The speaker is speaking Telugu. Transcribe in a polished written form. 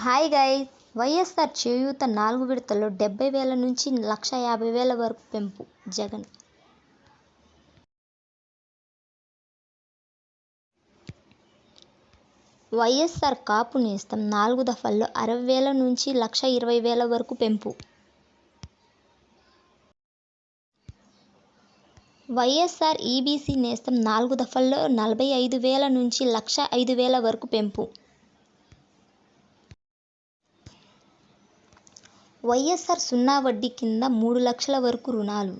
హాయ్ గైస్, వైఎస్ఆర్ చేయూత 4 విడతల్లో 70,000 నుంచి 1,50,000 వరకు పెంపు జగన్. వైఎస్ఆర్ కాపు నేస్తం 4 దఫాల్లో 60,000 నుంచి 1,20,000 వరకు పెంపు. వైఎస్ఆర్ ఈబీసీ నేస్తం 4 దఫాల్లో 45,000 నుంచి 1,05,000 వరకు పెంపు. వైఎస్ఆర్ సున్నా వడ్డీ కింద 3 లక్షల వరకు రుణాలు.